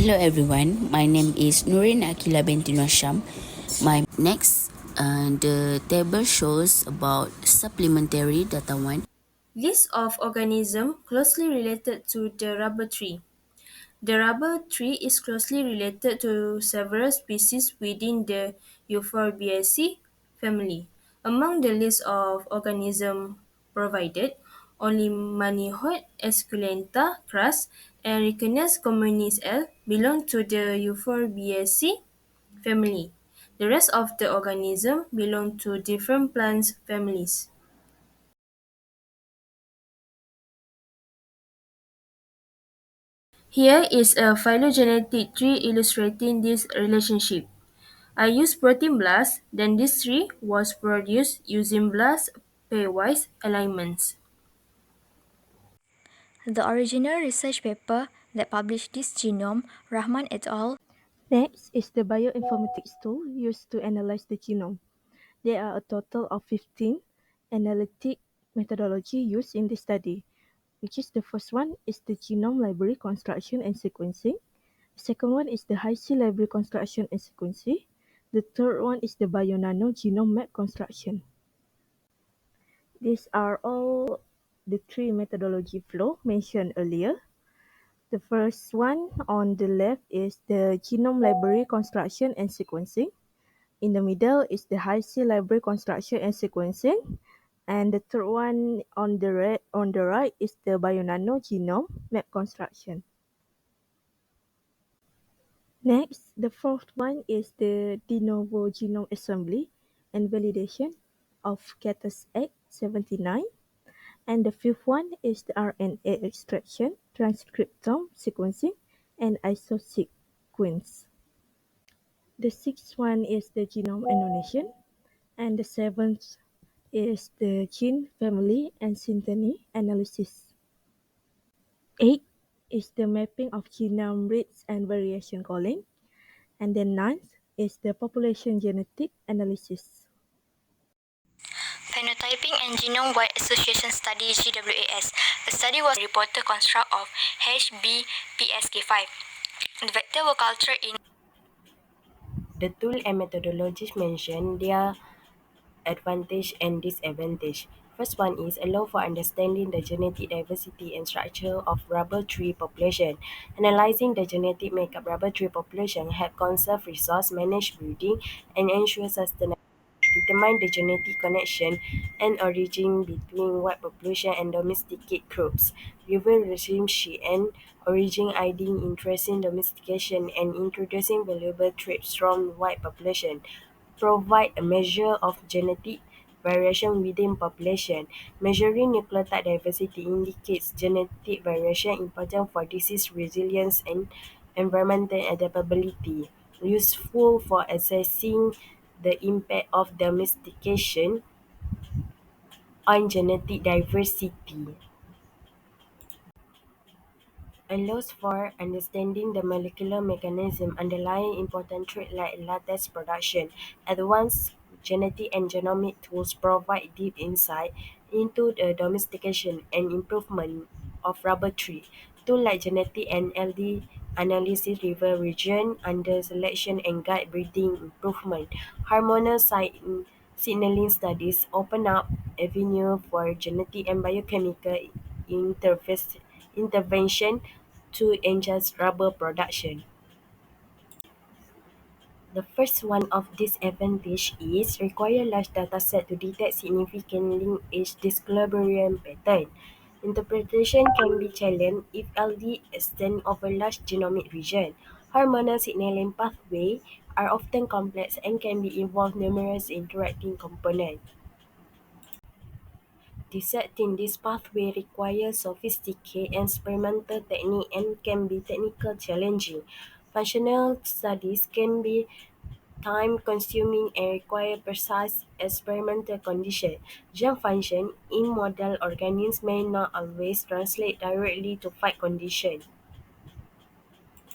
Hello everyone, my name is Nurin Akila binti Nosham. My next the table shows about supplementary data 1. List of organisms closely related to the rubber tree. The rubber tree is closely related to several species within the Euphorbiaceae family. Among the list of organisms provided, only Manihot, Esculenta, crus, and Ricinus communis L belong to the Euphorbiaceae family. The rest of the organisms belong to different plant families. Here is a phylogenetic tree illustrating this relationship. I used protein blast, then this tree was produced using blast pairwise alignments. The original research paper that published this genome, Rahman et al. Next is the bioinformatics tool used to analyze the genome. There are a total of 15 analytic methodology used in this study, which is the first one is the genome library construction and sequencing. The second one is the high-C library construction and sequencing. The third one is the bio-nano genome map construction. These are all the three methodology flow mentioned earlier. The first one on the left is the genome library construction and sequencing. In the middle is the high-C library construction and sequencing. And the third one on the right is the bio-nano genome map construction. Next, the fourth one is the de novo genome assembly and validation of Catus Act 79. And the fifth one is the RNA extraction, transcriptome sequencing, and isosequence. The sixth one is the genome annotation, and the seventh is the gene family and synteny analysis. Eight is the mapping of genome reads and variation calling, and then ninth is the population genetic analysis. Phenotyping and Genome-Wide Association Study GWAS. The study was a reporter construct of HBPSK5. The vector were cultured in The tool and methodologies mentioned their advantage and disadvantage. First one is allow for understanding the genetic diversity and structure of rubber tree population. Analyzing the genetic makeup rubber tree population help conserve resource, manage breeding, and ensure sustainability. Determine the genetic connection and origin between white population and domesticated groups. Reveal relationship and origin aiding in tracing domestication and introducing valuable traits from white population. Provide a measure of genetic variation within population. Measuring nucleotide diversity indicates genetic variation important for disease resilience and environmental adaptability. Useful for assessing the impact of domestication on genetic diversity. Allows for understanding the molecular mechanism underlying important traits like lattice production. Advanced genetic and genomic tools provide deep insight into the domestication and improvement of rubber tree. Tools like genetic and LD analysis reveal region under selection and guide breeding improvement. Hormonal signaling studies open up avenue for genetic and biochemical intervention to enhance rubber production. The first one of this advantage is require large dataset to detect significant linkage disequilibrium pattern. Interpretation can be challenged if LD extend over large genomic region. Hormonal signaling pathways are often complex and can be involve numerous interacting components. Dissecting this pathway requires sophisticated experimental technique and can be technically challenging. Functional studies can be time-consuming and require precise experimental conditions. Gene function in model organisms may not always translate directly to fight conditions.